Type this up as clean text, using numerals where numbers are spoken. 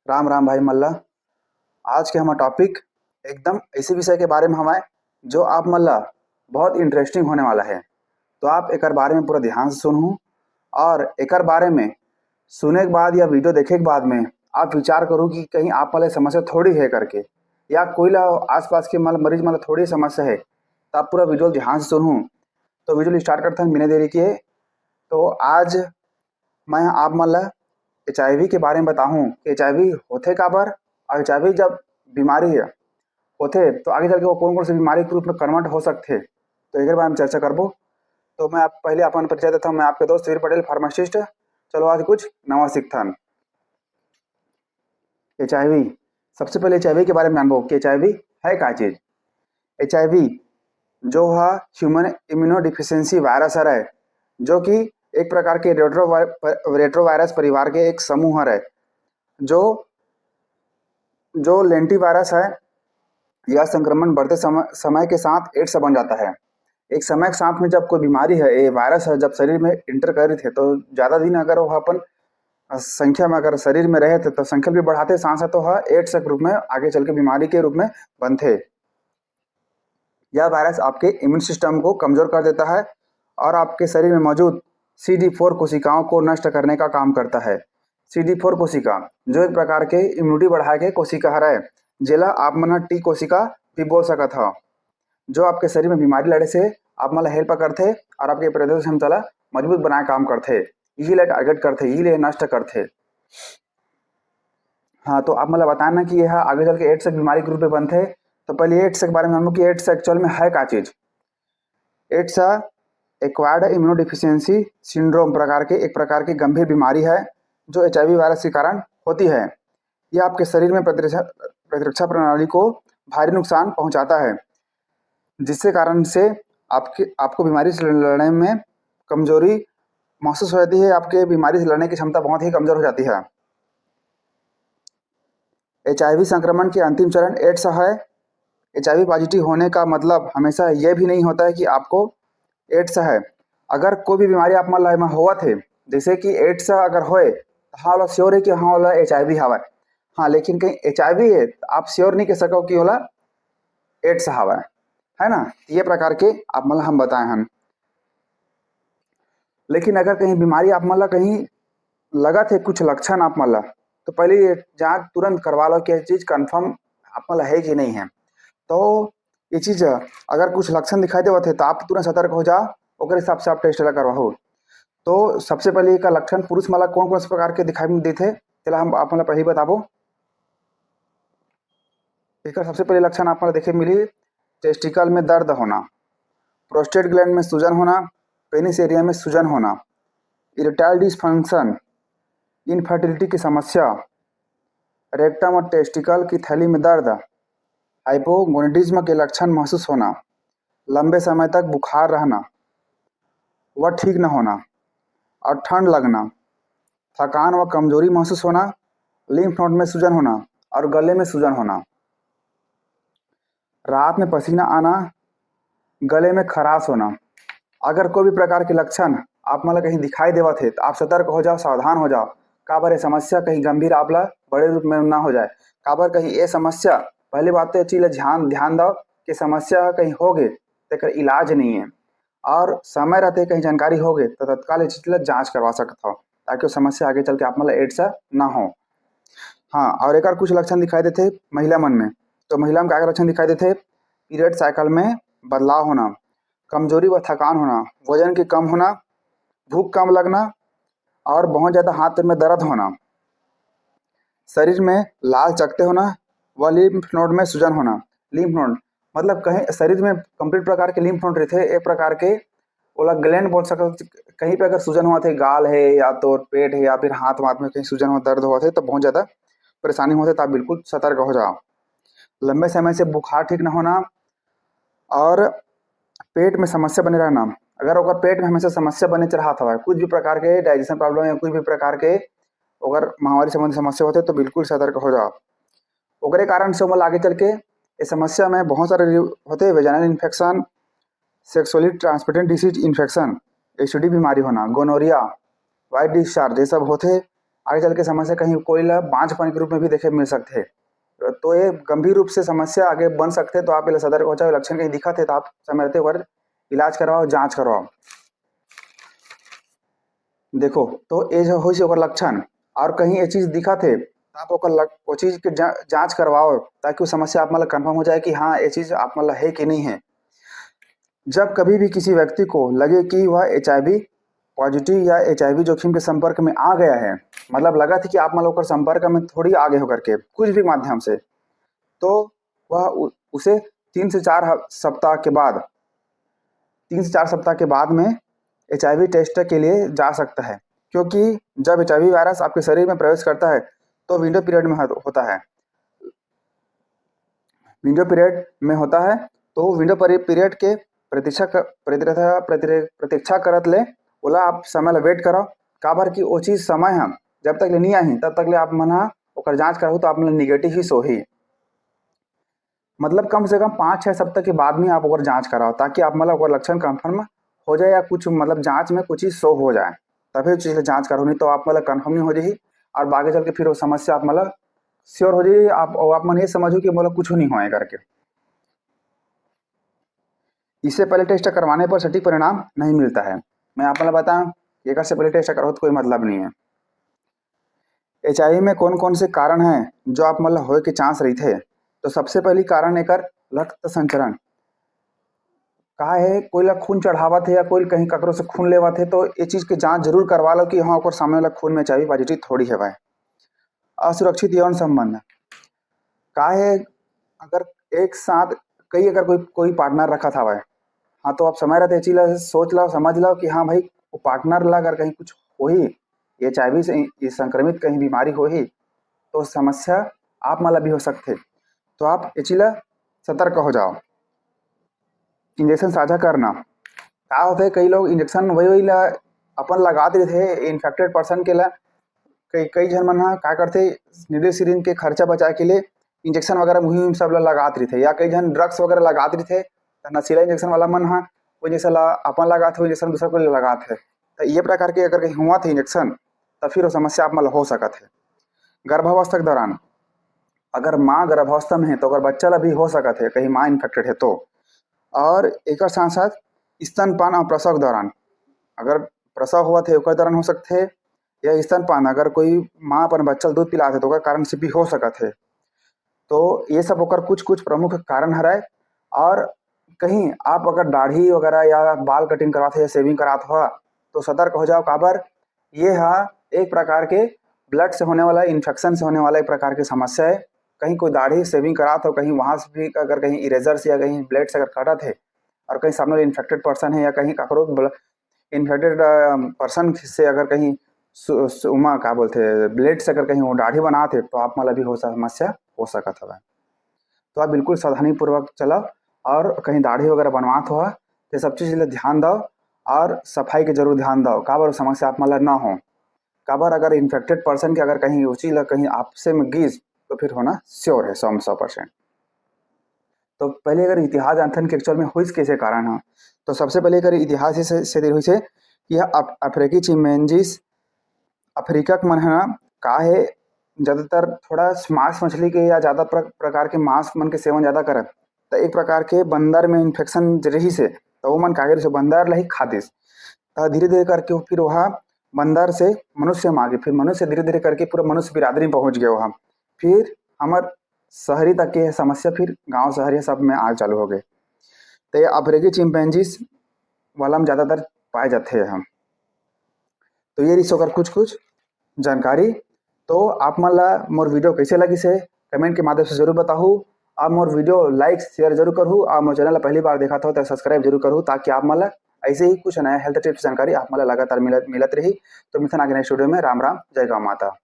राम राम भाई मल्ला। आज के हमारा टॉपिक एकदम ऐसे विषय के बारे में हमारे जो आप मल्ला बहुत इंटरेस्टिंग होने वाला है। तो आप एक बारे में पूरा ध्यान से सुनूं और एक बारे में सुने के बाद या वीडियो देखे के बाद में आप विचार करो कि कहीं आप वाले समस्या थोड़ी है करके या कोई ला आसपास के मरीज मतलब थोड़ी समस्या है, तो आप पूरा वीडियो ध्यान से सुनूं। तो वीडियो स्टार्ट करते हैं बिना देरी किए। तो आज मैं आप मतलब HIV के बारे में बताऊं कि HIV होते काबर और HIV जब बीमारी है होते तो आगे चल के वो कौन कौन सी बीमारी के रूप में कन्वर्ट हो सकते, तो एक बारे में चर्चा करबो। तो मैं आप पहले अपन परिचय देता हूँ। मैं आपके दोस्त वीर पटेल, फार्मासिस्ट। चलो आज कुछ नवा सीखथन। HIV, सबसे पहले HIV के बारे में जानबो कि HIV है का चीज। HIV जो है ह्यूमन इम्यूनो डिफिशियंसी वायरस है, जो कि एक प्रकार के रेट्रोवायरस परिवार के एक समूह है। जो जो लेंटिवायरस है, यह संक्रमण बढ़ते समय के साथ एड्स बन जाता है। एक समय के साथ में जब कोई बीमारी है, ये वायरस है, जब शरीर में इंटर कर रही थे तो ज़्यादा दिन अगर वो अपन संख्या में अगर शरीर में रहे थे तो संख्या भी बढ़ाते साथ साथ तो एड्स के रूप में आगे चल के बीमारी के रूप में बनते। यह वायरस आपके इम्यून सिस्टम को कमजोर कर देता है और आपके शरीर में मौजूद CD4 कोशिकाओं को नष्ट करने का काम करता है। CD4 कोशिका जो एक प्रकार के इम्यूनिटी बढ़ाए के कोशिका है, जेला आप मन T कोशिका भी बोल सकत हो, जो आपके शरीर में बीमारी लड़े से आप मतलब हेल्प करते और आपके प्रतिरोधक क्षमता ला मजबूत बनाए काम करते, यही ले टारगेट करते, यही ले नष्ट करते। हाँ, तो आप मतलब बताना ना कि यह आगे चल के एड्स की बीमारी के रूप में बनते। तो पहले एड्स के बारे में जानूँ कि एड्स एक्चुअल में है का चीज। एड्स एक्वायर्ड इम्यूनोडिफिशियंसी सिंड्रोम प्रकार के एक प्रकार की गंभीर बीमारी है जो HIV वायरस के कारण होती है। यह आपके शरीर में प्रतिरक्षा प्रणाली को भारी नुकसान पहुंचाता है, जिससे कारण से आपको बीमारी से लड़ने में कमजोरी महसूस हो जाती है। आपके बीमारी से लड़ने की क्षमता बहुत ही कमजोर हो जाती है। HIV संक्रमण के अंतिम चरण एड्स है। HIV पॉजिटिव होने का मतलब हमेशा यह भी नहीं होता है कि आपको एड्स है। अगर कोई भी बीमारी आप मान ला हुआ थे, जैसे कि एड्स अगर होए तो हाँ वाला श्योर है कि हाँ वाला HIV हवा। हाँ, लेकिन कहीं HIV है तो आप श्योर नहीं कह सको कि वाला एड्स हवा है ना। ये प्रकार के आप मतलब हम बताए हैं। लेकिन अगर कहीं बीमारी आप मतलब कहीं लगा थे कुछ लक्षण आप मतलब, तो पहले ये जांच तुरंत करवा लो कि ये चीज कंफर्म आप मतलब है कि नहीं है। तो ये चीज अगर कुछ लक्षण दिखाई देते थे तो आप तुरंत सतर्क हो जाओ, ओकर हिसाब से आप टेस्ट ला करवाओ। तो सबसे पहले का लक्षण पुरुष माला कौन कौन से प्रकार के दिखाई देते, चला हम आप मतलब पहले बताबो। एक सबसे पहले लक्षण आप मतलब देखे मिली टेस्टिकल में दर्द होना, प्रोस्टेट ग्लैंड में सूजन होना, पेनिस एरिया में सूजन होना, इरेक्टाइल डिसफंक्शन, इनफर्टिलिटी की समस्या, रेक्टम और टेस्टिकल की थैली में दर्द, हाइपोगोनाडिज्म के लक्षण महसूस होना, लंबे समय तक बुखार रहना व ठीक न होना और ठंड लगना, थकान व कमजोरी महसूस होना, लिम्फ नोड में सूजन होना और गले में सूजन होना, रात में पसीना आना, गले में खराश होना। अगर कोई भी प्रकार के लक्षण आप मतलब कहीं दिखाई देवा थे तो आप सतर्क हो जाओ, सावधान हो जाओ। काबर ये समस्या कहीं गंभीर आपला बड़े रूप में ना हो जाए। काबर कहीं ये समस्या पहली बात तो ये चीज ध्यान दो कि समस्या कहीं हो गए तो इलाज नहीं है, और समय रहते कहीं जानकारी हो गए तो तत्काल चीज ला जांच करवा सकते हो, ताकि वो समस्या आगे चल के आप मतलब एड्स ना हो। हाँ, और एक कुछ लक्षण दिखाई देते महिला मन में। तो महिला में क्या लक्षण दिखाई देते, पीरियड साइकिल में बदलाव होना, कमजोरी व थकान होना, वजन के कम होना, भूख कम लगना और बहुत ज़्यादा हाथ में दर्द होना, शरीर में लाल चकते होना व लिम्फ नोड में सूजन होना। लिम्फ नोड मतलब कहीं शरीर में कंप्लीट प्रकार के लिम्फ नोड रहते, एक प्रकार के ओला ग्लैंड बोल सकते। कहीं पे अगर सूजन हुआ थे, गाल है या तो पेट है या फिर हाथ में कहीं सूजन हुआ दर्द हुआ थे तो बहुत ज़्यादा परेशानी होते, तो आप बिल्कुल सतर्क हो जाओ। लंबे समय से बुखार ठीक न होना और पेट में समस्या बने रहना। अगर ओकर पेट में हमेशा समस्या बने रहा था, कुछ भी प्रकार के डाइजेशन प्रॉब्लम या कुछ भी प्रकार के अगर महामारी संबंधी समस्या होते तो बिल्कुल सतर्क हो जाओ। ओकरे कारण से आगे चल के इस समस्या में बहुत सारे होते, vaginal infection, sexually transmitted disease infection, STD बीमारी होना, गोनोरिया, वाइट डिस्चार्ज, ये सब होते। आगे चल के समस्या कहीं कोई ला बांझपन के रूप में भी देखे मिल सकते हैं। तो ये गंभीर रूप से समस्या आगे बन सकते हैं। तो आप सतर्क हो जाओ, लक्षण कहीं दिखा थे तो आप समय रहते ओकर इलाज करवाओ, जांच करवाओ। देखो तो ये जो होइसे ओकर लक्षण और कहीं ये चीज दिखा थे तो आप वो चीज के जांच करवाओ, ताकि वो समस्या आप मतलब कंफर्म हो जाए कि हाँ ये चीज आप मतलब है कि नहीं है। जब कभी भी किसी व्यक्ति को लगे कि वह HIV पॉजिटिव या HIV जोखिम के संपर्क में आ गया है, मतलब लगा था कि आप मतलब ओकर संपर्क में थोड़ी आगे होकर के कुछ भी माध्यम से, तो वह उसे 3 से 4 सप्ताह के बाद 3 से 4 सप्ताह के बाद में HIV टेस्ट के लिए जा सकता है। क्योंकि जब HIV वायरस आपके शरीर में प्रवेश करता है तो विंडो पीरियड में होता है, विंडो पीरियड में होता है। तो विंडो पीरियड के प्रतीक्षा करत ले ओला आप समय ला वेट करो, काबर कि वो चीज समय है जब तक ले नहीं आई तब तक ले आप मन ह ओकर जांच कराहू तो आप मन निगेटिव ही सोही। मतलब कम से कम 5-6 सप्ताह के बाद में आप ओकर जांच कराओ, ताकि आप मतलब ओकर लक्षण कंफर्म हो जाए या कुछ मतलब जांच में कुछ चीज शो हो जाए, तभी चीज जांच करो। नहीं तो आप मतलब कंफर्म नहीं हो जाही और आगे चल के फिर वो समस्या आप मतलब श्योर हो जाइए आप मन ये समझो कि मतलब कुछ नहीं होए करके। इससे पहले टेस्ट करवाने पर सटीक परिणाम नहीं मिलता है। मैं आप मतलब बताऊं, एक से पहले टेस्ट करो तो कोई मतलब नहीं है। HIV में कौन कौन से कारण हैं जो आप मतलब होए के चांस रही थे। तो सबसे पहली कारण एक रक्त संचरण का है, कोई ला खून चढ़ावत है या कोई कहीं ककरो से खून लेवत है तो ये चीज के जांच जरूर करवा लो कि हाँ ओकर सामने वाला खून में HIV पॉजिटिव थोड़ी है। असुरक्षित यौन संबंध का है, अगर एक साथ कई अगर कोई पार्टनर रखा था वह, हाँ तो आप समय रहते चीज सोच लो समझ लो कि हाँ भाई वो पार्टनर ला अगर कहीं कुछ हो ही HIV से संक्रमित कहीं बीमारी हो ही तो समस्या आप मतलब भी हो सकते। तो आप ये चीज सतर्क हो जाओ। इंजेक्शन साझा करना का होते, कई लोग इंजेक्शन वही ला अपन लगा देते थे इन्फेक्टेड पर्सन के ला। कई जन मन का करते निडल सिरिंज के खर्चा बचाए के लिए इंजेक्शन वगैरह मुहिम सब लगात रही थे, या कई जन ड्रग्स वगैरह लगात रही थे। नशीला इंजेक्शन वाला मन वो इंजेक्शन अपन लगाते हो, इंजेक्शन दूसरा को लगाते है। तो ये प्रकार के अगर कहीं हुआ था इंजेक्शन तो फिर वो समस्या आप मतलब हो सकत है। गर्भावस्था के दौरान अगर माँ गर्भावस्था में है तो अगर बच्चा ला भी हो सकत है कहीं माँ इन्फेक्टेड है तो। और एक साथ साथ स्तनपान और प्रसव के दौरान, अगर प्रसव हुआ थे ओकर दौरान हो सकते है, या स्तनपान अगर कोई माँ अपन बच्चा दूध पिलाते तो ओकर कारण से भी हो सकत है। तो ये सब ओकर कुछ कुछ प्रमुख कारण हराए। और कहीं आप अगर दाढ़ी वगैरह या बाल कटिंग कराते या सेविंग करात हो तो सतर्क हो जाओ, काबर ये एक प्रकार के ब्लड से होने वाला इन्फेक्शन से होने वाला एक प्रकार की समस्या है। कहीं कोई दाढ़ी सेविंग करात हो, कहीं वहां से भी अगर कहीं इरेजर से या कहीं ब्लेड से अगर काटत है और कहीं सामने इन्फेक्टेड पर्सन है या कहीं ककरो इन्फेक्टेड पर्सन से अगर कहीं उमा का बोलते ब्लेड से अगर कहीं वो दाढ़ी बनाते तो आप मतलब भी हो समस्या हो सकत है। तो आप बिल्कुल सावधानी पूर्वक चलाओ और कहीं दाढ़ी वगैरह बनवात हो तो सब चीज़ ध्यान दो और सफाई के जरूर ध्यान दो, काबर समस्या आप मतलब ना हो। काबर अगर इन्फेक्टेड पर्सन के अगर कहीं वो चीज कहीं आपसे में गिस तो फिर होना श्योर है 100%। तो पहले अगर इतिहास जानथन के एक्चुअल में हुई कैसे कारण है, तो सबसे पहले अगर इतिहास से हुई से कि अफ्रीकी चिंपैंजीज अफ्रीका के मन है ना का है ज़्यादातर थोड़ा मांस मछली के या ज़्यादा प्रकार के मांस मन के सेवन ज़्यादा करत। तो एक प्रकार के बंदर में इन्फेक्शन रही से तो वो मन कागे से बंदर ला ही खादिस। तो धीरे धीरे करके फिर वहाँ बंदर से मनुष्य में आ गए, फिर मनुष्य धीरे धीरे करके पूरा मनुष्य बिरादरी में पहुँच गए वहाँ। फिर हमार शहरी तक के समस्या फिर गांव शहर ये सब में आ चालू हो गए। तो ये अफ्रीकी चिंपैंजीज वाला में ज़्यादातर पाए जाते हैं हम। तो ये रिसो कर कुछ कुछ जानकारी। तो आप मन ला मोर वीडियो कैसे लगी से कमेंट के माध्यम से जरूर बताहू। आप मोर वीडियो लाइक शेयर जरूर करूँ और मोर चैनल पहली बार देखा था तो सब्सक्राइब जरूर करूँ, ताकि आप मन ला ऐसे ही कुछ नया हेल्थ टिप्स जानकारी आप मन ला लगातार मिलत रही। तो मिथन आगे नेक्स्ट वीडियो में। राम राम, जय गौ माता।